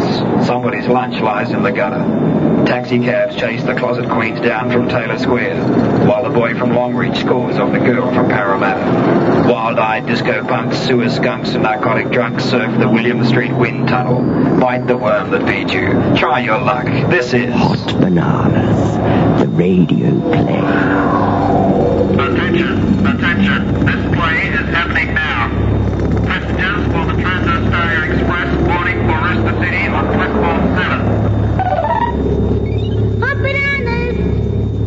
house. Somebody's lunch lies in the gutter. Taxi cabs chase the closet queens down from Taylor Square, while the boy from Longreach scores off the girl from Parramatta. Wild-eyed disco punks, sewer skunks and narcotic drunks surf the William Street wind tunnel. Bite the worm that beat you. Try your luck. This is Hot Bananas, the radio play. Attention, attention. This play is happening now. Passengers for the Trans-Australia Express boarding for Rooster City on platform 7. Hot bananas!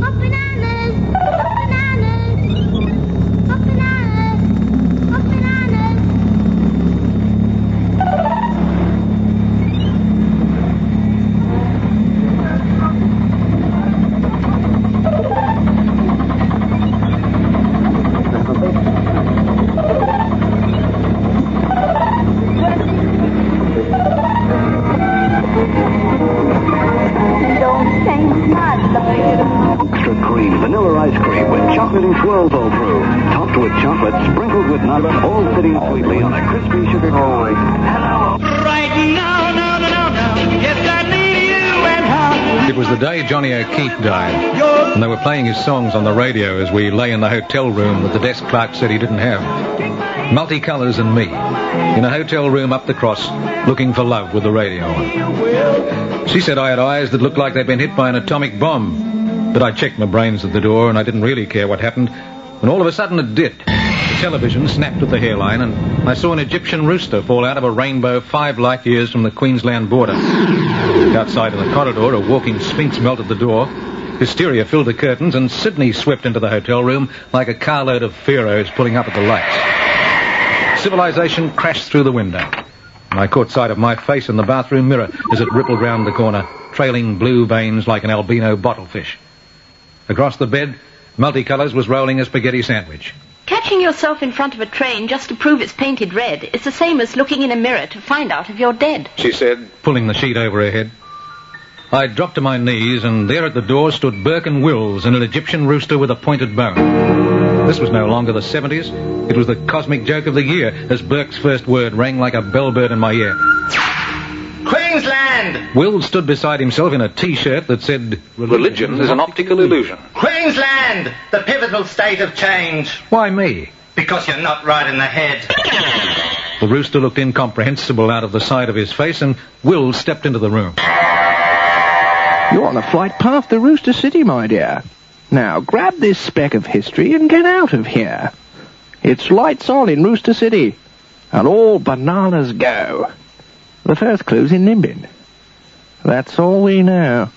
Hot bananas! Hot bananas! Hot bananas! Hot bananas! Extra cream, vanilla ice cream with chocolatey swirls all through. Topped with chocolate, sprinkled with nuts, all sitting sweetly on a crispy sugar toy. Hello. Right now, no. Yes, I need you and how. It was the day Johnny O'Keefe died, and they were playing his songs on the radio as we lay in the hotel room that the desk clerk said he didn't have. Multicolours and me, in a hotel room up the cross, looking for love with the radio on. She said I had eyes that looked like they'd been hit by an atomic bomb, but I checked my brains at the door and I didn't really care what happened, and all of a sudden it did. The television snapped at the hairline and I saw an Egyptian rooster fall out of a rainbow 5 light years from the Queensland border. Outside in the corridor, a walking sphinx melted the door. Hysteria filled the curtains and Sydney swept into the hotel room like a carload of pharaohs pulling up at the lights. Civilization crashed through the window, and I caught sight of my face in the bathroom mirror as it rippled round the corner, trailing blue veins like an albino bottlefish. Across the bed, Multicolours was rolling a spaghetti sandwich. Catching yourself in front of a train just to prove it's painted red is the same as looking in a mirror to find out if you're dead, She said, pulling the sheet over her head. I dropped to my knees, and there at the door stood Burke and Wills in an Egyptian rooster with a pointed bone. This was no longer the 70s. It was the cosmic joke of the year, as Burke's first word rang like a bellbird in my ear. Queensland! Wills stood beside himself in a T-shirt that said, "Religion is an optical illusion." Queensland! The pivotal state of change. Why me? Because you're not right in the head. The rooster looked incomprehensible out of the side of his face, and Wills stepped into the room. You're on a flight path to Rooster City, my dear. Now, grab this speck of history and get out of here. It's lights on in Rooster City, and all bananas go. The first clue's in Nimbin. That's all we know.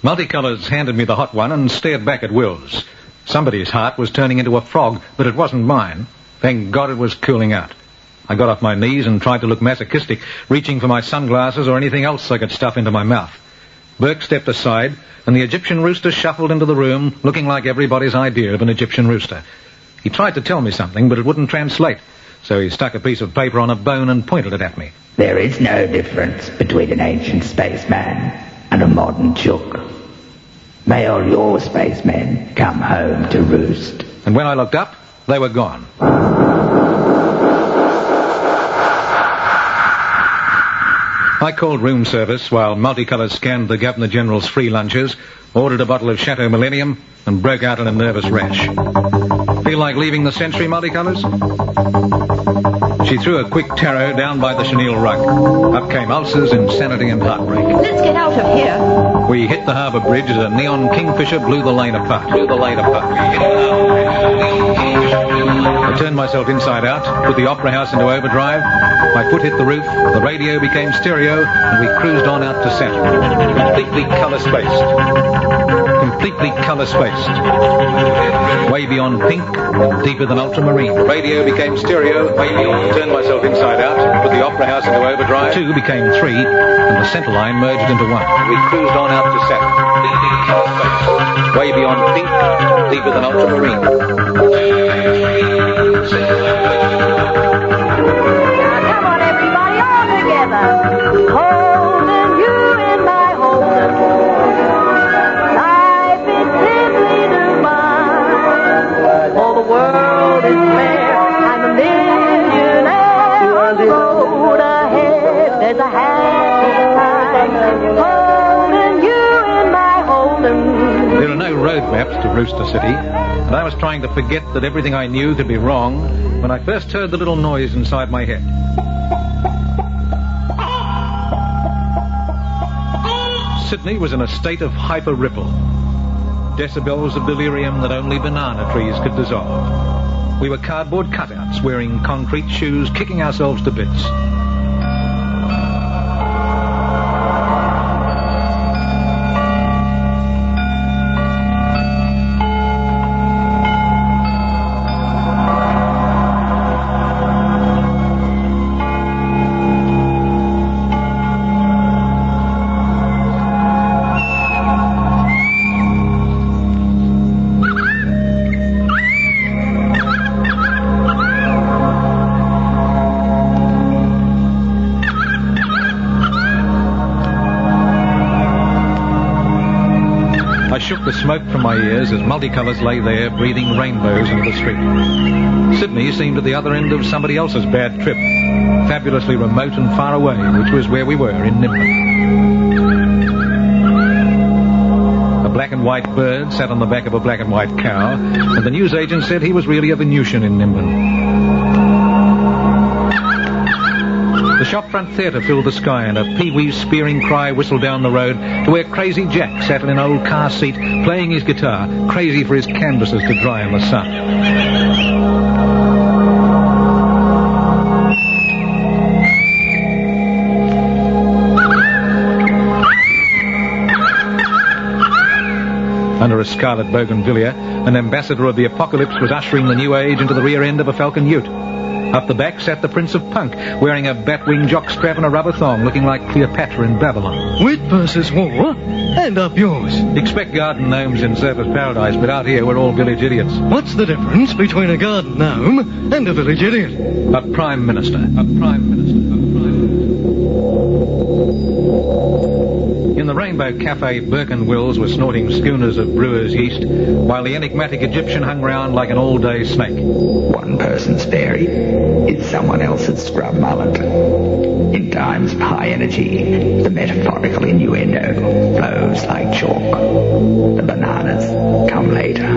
Multicolours handed me the hot one and stared back at Wills. Somebody's heart was turning into a frog, but it wasn't mine. Thank God it was cooling out. I got off my knees and tried to look masochistic, reaching for my sunglasses or anything else I could stuff into my mouth. Burke stepped aside, and the Egyptian rooster shuffled into the room, looking like everybody's idea of an Egyptian rooster. He tried to tell me something, but it wouldn't translate, so he stuck a piece of paper on a bone and pointed it at me. There is no difference between an ancient spaceman and a modern chook. May all your spacemen come home to roost. And when I looked up, they were gone. I called room service while Multicolours scanned the Governor-General's free lunches, ordered a bottle of Chateau Millennium, and broke out in a nervous rash. Feel like leaving the Century, Multicolours? She threw a quick tarot down by the chenille rug. Up came ulcers, insanity, and heartbreak. Let's get out of here. We hit the harbour bridge as a neon kingfisher blew the lane apart. I turned myself inside out, put the Opera House into overdrive. My foot hit the roof, the radio became stereo, and we cruised on out to Saturn. Completely colour-spaced. Way beyond pink, deeper than ultramarine. The radio became stereo, way beyond. Turned myself inside out, put the Opera House into overdrive. 2 became 3, and the centre line merged into 1. We cruised on out to Saturn. Completely colour-spaced. Way beyond pink, deeper than ultramarine. Come on, everybody, all together. Holding you in my holding. Life is simply divine. All the world is fair. I'm a millionaire. On the road ahead, there's a happy time. night, holding you in my hold'em. There are no road maps to Rooster City, and I was trying to forget that everything I knew could be wrong when I first heard the little noise inside my head. Sydney was in a state of hyper-ripple. Decibels of delirium that only banana trees could dissolve. We were cardboard cutouts, wearing concrete shoes, kicking ourselves to bits. I shook the smoke from my ears as multicolours lay there breathing rainbows into the street. Sydney seemed at the other end of somebody else's bad trip, fabulously remote and far away, which was where we were in Nimbin. A black and white bird sat on the back of a black and white cow, and the newsagent said he was really a Venusian in Nimbin. The shopfront theatre filled the sky, and a pee-wee's spearing cry whistled down the road to where Crazy Jack sat in an old car seat playing his guitar, crazy for his canvases to dry in the sun. Under a scarlet bougainvillea, an ambassador of the apocalypse was ushering the new age into the rear end of a Falcon Ute. Up the back sat the Prince of Punk, wearing a batwing jockstrap and a rubber thong, looking like Cleopatra in Babylon. Wheat versus war, and up yours. Expect garden gnomes in Surfers Paradise, but out here we're all village idiots. What's the difference between a garden gnome and a village idiot? A Prime Minister. A Prime Minister. In the Rainbow Cafe, Burke and Wills were snorting schooners of brewer's yeast, while the enigmatic Egyptian hung round like an all-day snake. One person's fairy is someone else's scrub mullet. In times of high energy, the metaphorical innuendo flows like chalk. The bananas come later.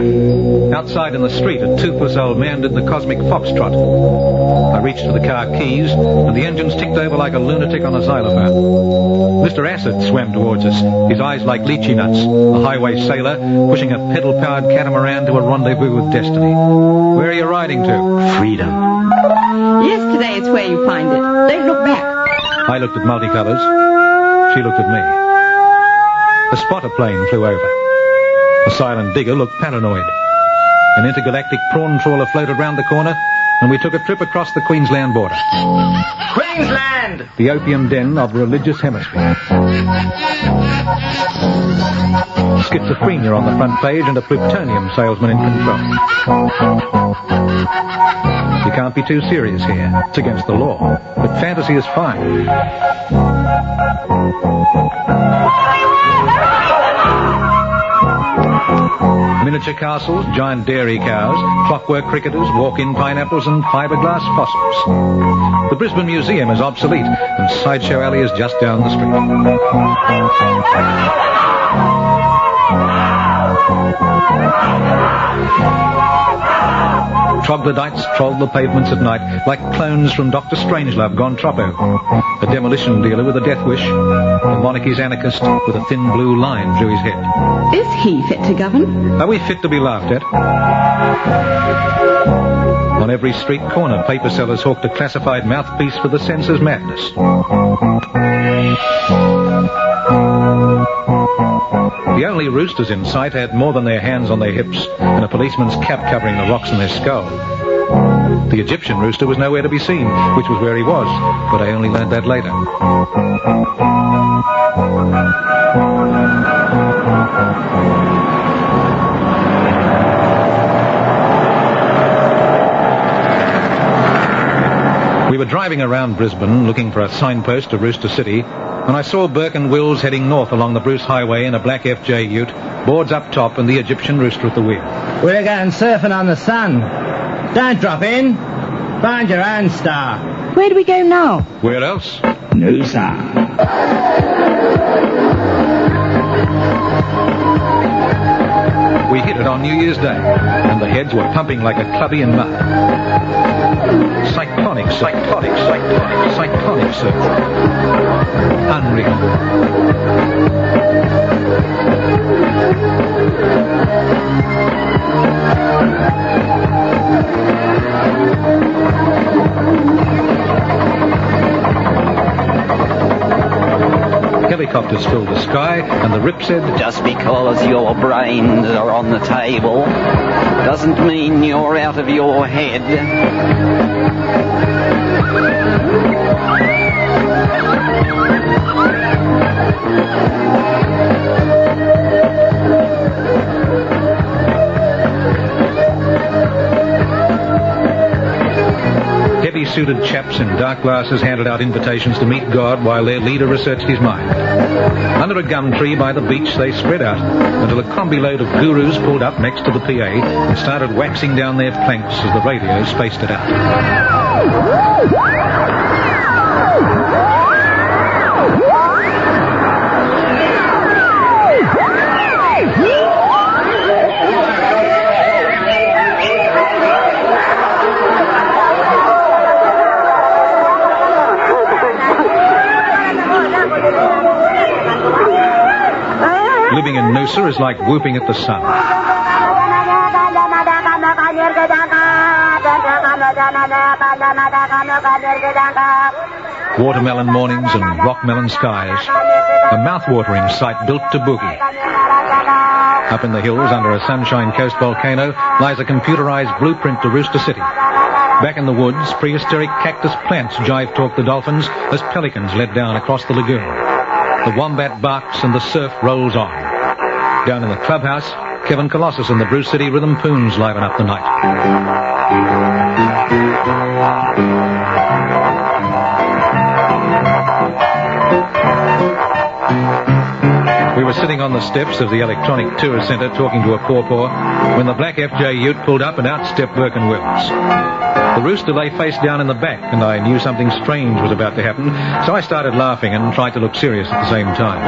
Outside in the street, a toothless old man did the cosmic foxtrot. I reached for the car keys, and the engines ticked over like a lunatic on a xylophone. Mr. Acid swam towards us, his eyes like lychee nuts, a highway sailor pushing a pedal-powered catamaran to a rendezvous with destiny. Where are you riding to? Freedom. Yesterday is where you find it. Don't look back. I looked at multicolours. She looked at me. A spotter plane flew over. A silent digger looked paranoid. An intergalactic prawn trawler floated round the corner, and we took a trip across the Queensland border. Queensland! The opium den of the religious hemisphere. Schizophrenia on the front page and a plutonium salesman in control. You can't be too serious here. It's against the law. But fantasy is fine. Miniature castles, giant dairy cows, clockwork cricketers, walk-in pineapples and fiberglass fossils. The Brisbane Museum is obsolete and Sideshow Alley is just down the street. Troglodytes trolled the pavements at night like clones from Dr. Strangelove gone troppo. A demolition dealer with a death wish. A monarchy's anarchist with a thin blue line through his head. Is he fit to govern? Are we fit to be laughed at? On every street corner, paper sellers hawked a classified mouthpiece for the censor's madness. The only roosters in sight had more than their hands on their hips and a policeman's cap covering the rocks in their skull. The Egyptian rooster was nowhere to be seen, which was where he was, but I only learned that later. We were driving around Brisbane looking for a signpost to Rooster City when I saw Burke and Wills heading north along the Bruce Highway in a black FJ ute, boards up top and the Egyptian rooster at the wheel. We're going surfing on the sun. Don't drop in. Find your own star. Where do we go now? Where else? Noosa. We hit it on New Year's Day, and the heads were pumping like a clubby in mud. Cyclonic surf. Cyclonic surf. Unreal. Helicopters filled the sky, and the rip said, "Just because your brains are on the table doesn't mean you're out of your head." Heavy-suited chaps in dark glasses handed out invitations to meet God while their leader researched his mind. Under a gum tree by the beach, they spread out until a combi load of gurus pulled up next to the PA and started waxing down their planks as the radio spaced it out. Living in Noosa is like whooping at the sun. Watermelon mornings and rockmelon skies. A mouth-watering sight built to boogie. Up in the hills under a Sunshine Coast volcano lies a computerized blueprint to Rooster City. Back in the woods, prehistoric cactus plants jive-talk the dolphins as pelicans let down across the lagoon. The wombat barks and the surf rolls on. Down in the clubhouse, Kevin Colossus and the Bruce City Rhythm Poons liven up the night. We were sitting on the steps of the Electronic Tourist Centre talking to a pawpaw when the black FJ ute pulled up and out stepped Burke and Wills. The rooster lay face down in the back, and I knew something strange was about to happen, so I started laughing and tried to look serious at the same time.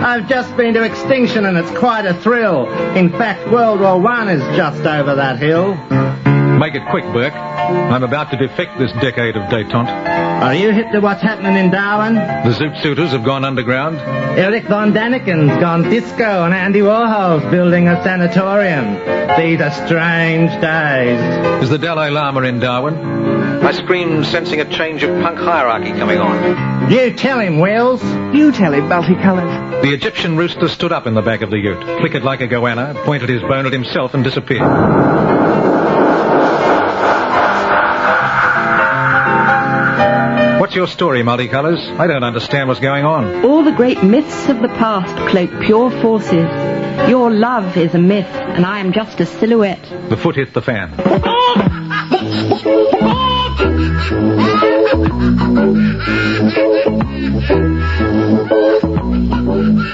I've just been to extinction, and it's quite a thrill. In fact, World War I is just over that hill. Make it quick, Burke. I'm about to defect this decade of détente. Are you hip to what's happening in Darwin? The Zoot Suiters have gone underground. Erich von Daniken's gone disco, and Andy Warhol's building a sanatorium. These are strange days. Is the Dalai Lama in Darwin? I screamed, sensing a change of punk hierarchy coming on. You tell him, Wills. You tell him, multicolours. The Egyptian rooster stood up in the back of the ute, flickered like a goanna, pointed his bone at himself and disappeared. What's your story, multicolours? I don't understand what's going on. All the great myths of the past cloak pure forces. Your love is a myth, and I am just a silhouette. The foot hit the fan.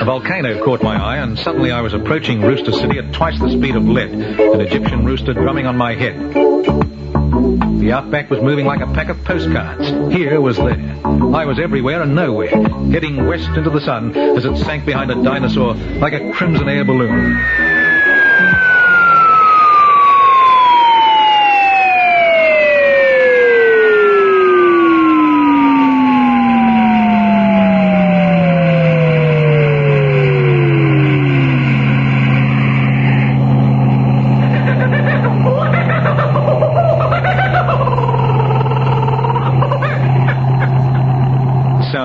A volcano caught my eye, and suddenly I was approaching Rooster City at twice the speed of lead, an Egyptian rooster drumming on my head. The outback was moving like a pack of postcards. Here was there. I was everywhere and nowhere, heading west into the sun as it sank behind a dinosaur like a crimson air balloon.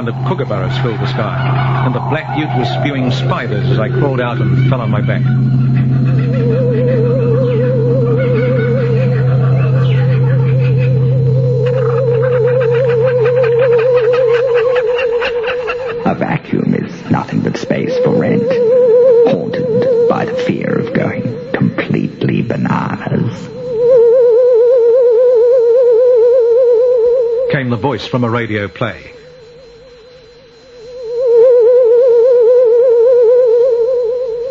Of kookaburras filled the sky, and the black ute was spewing spiders as I crawled out and fell on my back. A vacuum is nothing but space for rent, haunted by the fear of going completely bananas. Came the voice from a radio play.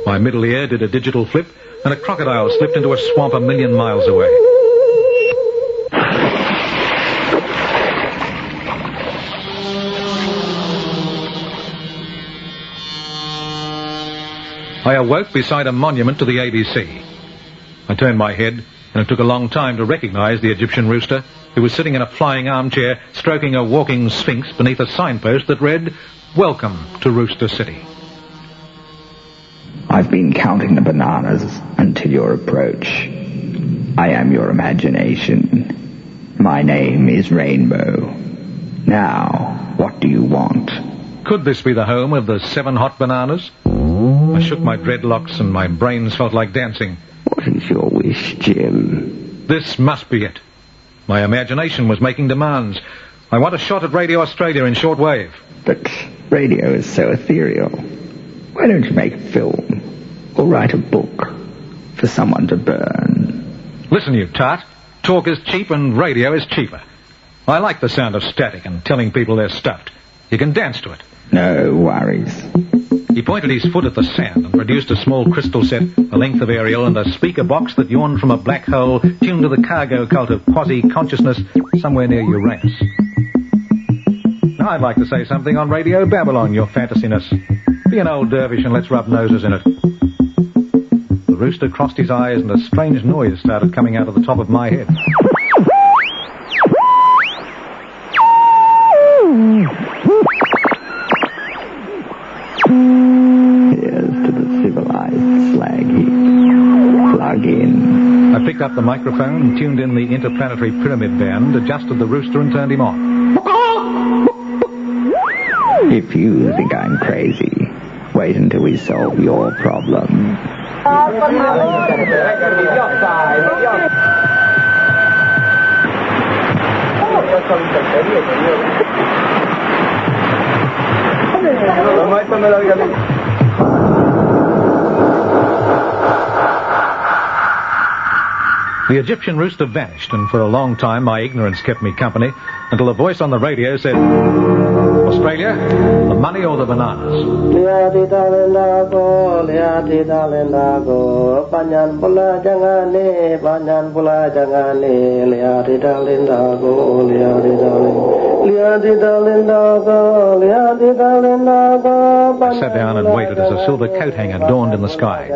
My middle ear did a digital flip, and a crocodile slipped into a swamp 1,000,000 miles away. I awoke beside a monument to the ABC. I turned my head, and it took a long time to recognize the Egyptian rooster, who was sitting in a flying armchair stroking a walking sphinx beneath a signpost that read, "Welcome to Rooster City." I've been counting the bananas until your approach. I am your imagination. My name is Rainbow. Now, what do you want? Could this be the home of the 7 hot bananas? I shook my dreadlocks and my brains felt like dancing. What is your wish, Jim? This must be it. My imagination was making demands. I want a shot at Radio Australia in shortwave. But radio is so ethereal. Why don't you make a film? Or write a book for someone to burn? Listen, you tart. Talk is cheap and radio is cheaper. I like the sound of static and telling people they're stuffed. You can dance to it. No worries. He pointed his foot at the sand and produced a small crystal set, a length of aerial, and a speaker box that yawned from a black hole tuned to the cargo cult of quasi-consciousness somewhere near Uranus. Now I'd like to say something on Radio Babylon, your fantasyness. Be an old dervish and let's rub noses in it. The rooster crossed his eyes and a strange noise started coming out of the top of my head. Here's to the civilized slag heap. Plug in. I picked up the microphone and tuned in the interplanetary pyramid band, adjusted the rooster and turned him on. If you think I'm crazy, wait until we solve your problem. The Egyptian rooster vanished, and for a long time my ignorance kept me company, until a voice on the radio said, "Australia, the money or the bananas?" I sat down and waited as a silver coat hanger dawned in the sky.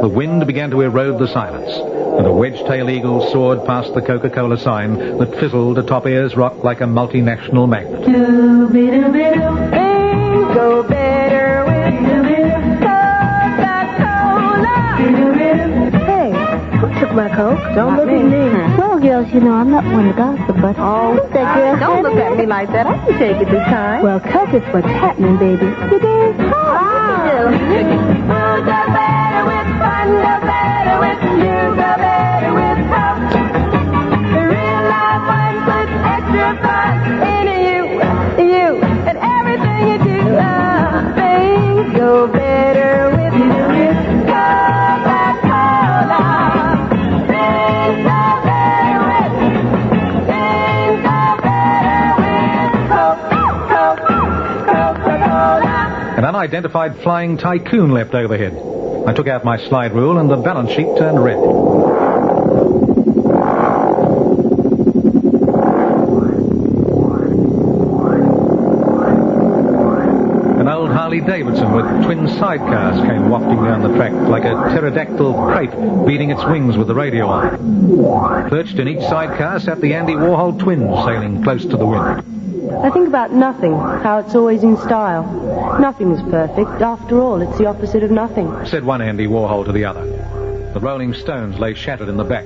The wind began to erode the silence, and a wedge-tail eagle soared past the Coca-Cola sign that fizzled atop Ayers Rock like a multinational magnet. Things go better with Coca-Cola. Hey, who took my Coke? Don't look at me. Well, girls, you know, I'm not one to gossip, but... Oh, that girl don't look at me like that. I can take it this time. Well, 'cause it's what's happening, baby. You did? Go better with fun, go better with you, go better with Coke. The real life one puts extra fun into you, and everything you do. Things go better with Coca-Cola. Things go better with Coca-Cola. An unidentified flying tycoon leapt overhead. I took out my slide rule and the balance sheet turned red. An old Harley-Davidson with twin sidecars came wafting down the track like a pterodactyl crepe beating its wings with the radio on. Perched in each sidecar sat the Andy Warhol twins sailing close to the wind. I think about nothing, how it's always in style. Nothing is perfect. After all, it's the opposite of nothing. Said one Andy Warhol to the other. The Rolling Stones lay shattered in the back.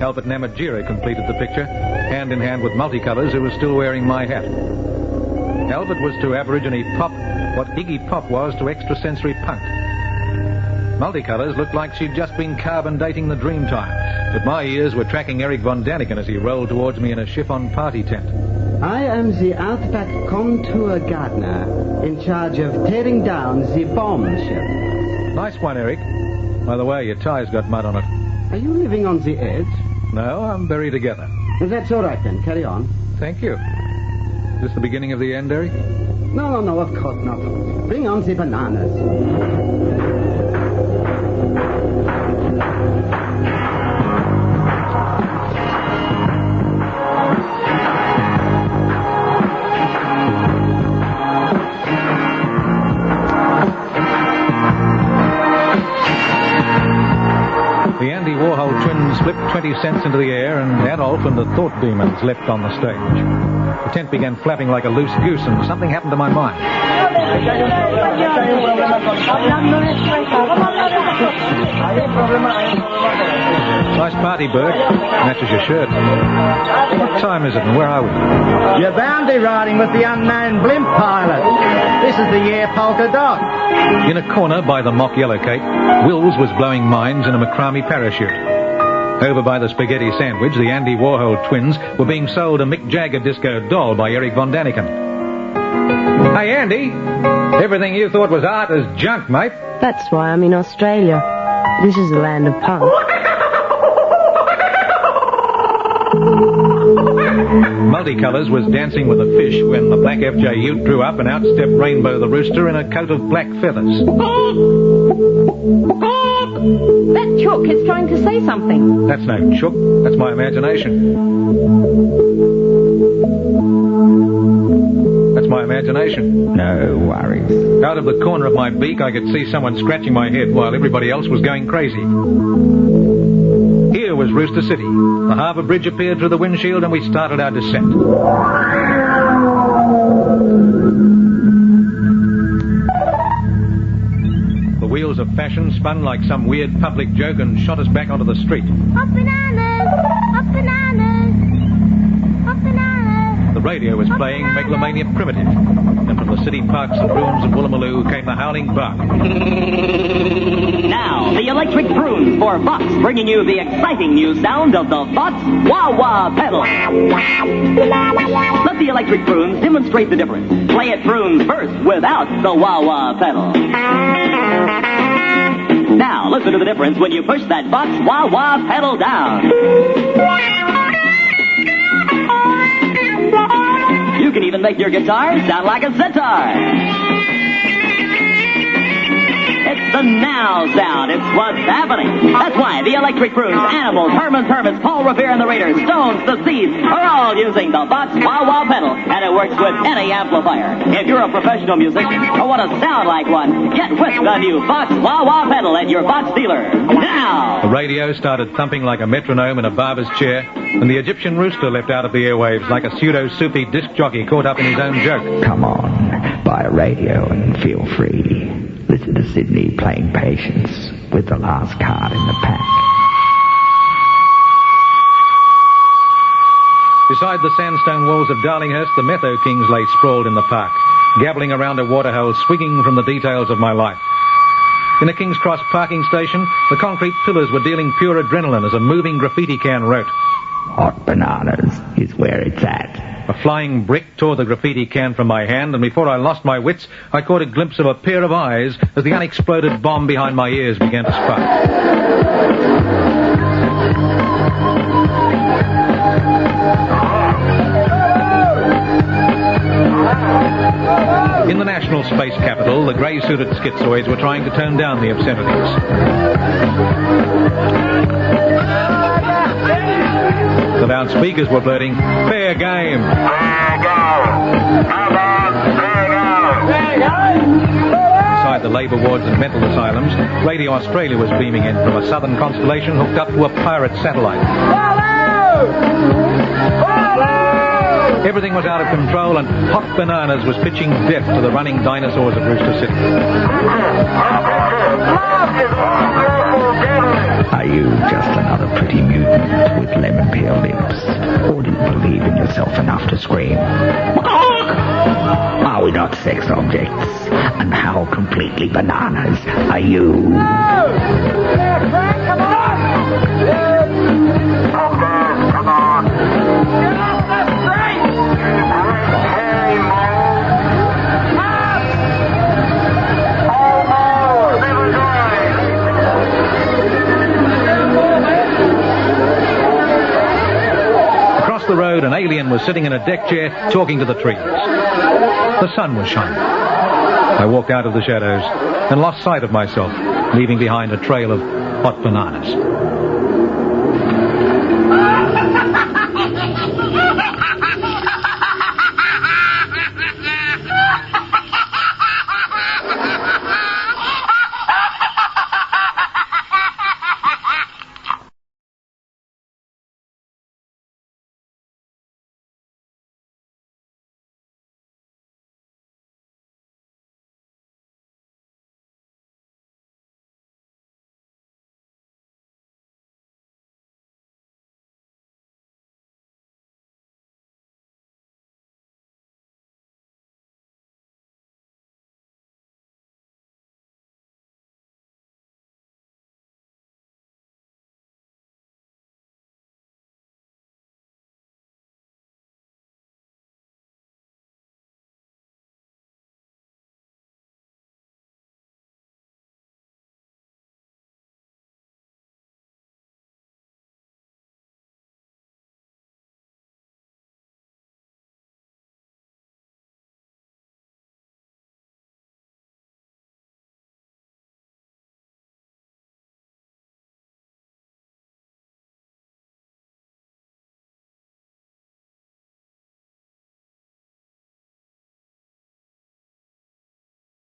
Albert Namatjira completed the picture, hand in hand with Multicolours, who was still wearing my hat. Albert was to Aborigine pop what Iggy Pop was to extrasensory punk. Multicolours looked like she'd just been carbon dating the Dreamtime, but my ears were tracking Eric von Daniken as he rolled towards me in a chiffon party tent. I am the Outback Contour Gardener, in charge of tearing down the bomb ship. Nice one, Eric. By the way, your tie's got mud on it. Are you living on the edge? No, I'm buried together. That's all right then. Carry on. Thank you. Is this the beginning of the end, Eric? No, of course not. Bring on the bananas. Warhol twins flipped 20 cents into the air, and Adolf and the Thought Demons leapt on the stage. The tent began flapping like a loose goose, and something happened to my mind. Nice party, Bert. Matches your shirt. What time is it, and where are we? You're bounty riding with the unknown blimp pilot. This is the year polka dot. In a corner by the mock yellow cake, Wills was blowing mines in a macrame parachute. Over by the spaghetti sandwich, the Andy Warhol twins were being sold a Mick Jagger disco doll by Eric von Daniken. Hey, Andy, everything you thought was art is junk, mate. That's why I'm in Australia. This is the land of punk. Multicolours was dancing with a fish when the black FJ Ute drew up and out stepped Rainbow the rooster in a coat of black feathers. That chook is trying to say something. That's no chook. That's my imagination. That's my imagination. No worries. Out of the corner of my beak, I could see someone scratching my head while everybody else was going crazy. Here was Rooster City. The harbour bridge appeared through the windshield and we started our descent. The wheels of fashion spun like some weird public joke and shot us back onto the street. Up bananas! Up bananas! Up bananas! The radio was playing Megalomania Primitive, and from the city parks and ruins of Woolloomooloo came the howling bark. Now, the electric prunes for Vox, bringing you the exciting new sound of the Vox wah-wah pedal. Let the electric prunes demonstrate the difference. Play it prunes first without the wah-wah pedal. Now, listen to the difference when you push that Vox wah-wah pedal down. You can even make your guitar sound like a sitar. It's the now sound. It's what's happening. That's why the Electric Prunes, Animals, Herman's Hermits, Paul Revere and the Raiders, Stones, the Seeds are all using the Vox wah-wah pedal, and it works with any amplifier. If you're a professional musician or want to sound like one, get with the new Vox wah-wah pedal at your Vox dealer now. The radio started thumping like a metronome in a barber's chair, and the Egyptian rooster leapt out of the airwaves like a pseudo-soupy disc jockey caught up in his own joke. Come on, buy a radio and feel free. Listen to Sydney playing Patience with the last card in the pack. Beside the sandstone walls of Darlinghurst, the Metho Kings lay sprawled in the park, gabbling around a waterhole, swigging from the details of my life. In a King's Cross parking station, the concrete pillars were dealing pure adrenaline as a moving graffiti can wrote. Hot bananas is where it's at. A flying brick tore the graffiti can from my hand, and before I lost my wits, I caught a glimpse of a pair of eyes as the unexploded bomb behind my ears began to spark. In the national space capital, the grey-suited schizoids were trying to tone down the obscenities. The loudspeakers were blurting, "Fair game." Inside the labour wards and mental asylums, Radio Australia was beaming in from a southern constellation hooked up to a pirate satellite. Everything was out of control, and Hot Bananas was pitching death to the running dinosaurs of Rooster City. Are you just another pretty mutant with lemon peel lips? Or do you believe in yourself enough to scream? Are we not sex objects? And how completely bananas are you? Come on! Come on! Get off the street! Across the road, an alien was sitting in a deck chair talking to the trees. The sun was shining. I walked out of the shadows and lost sight of myself, leaving behind a trail of hot bananas.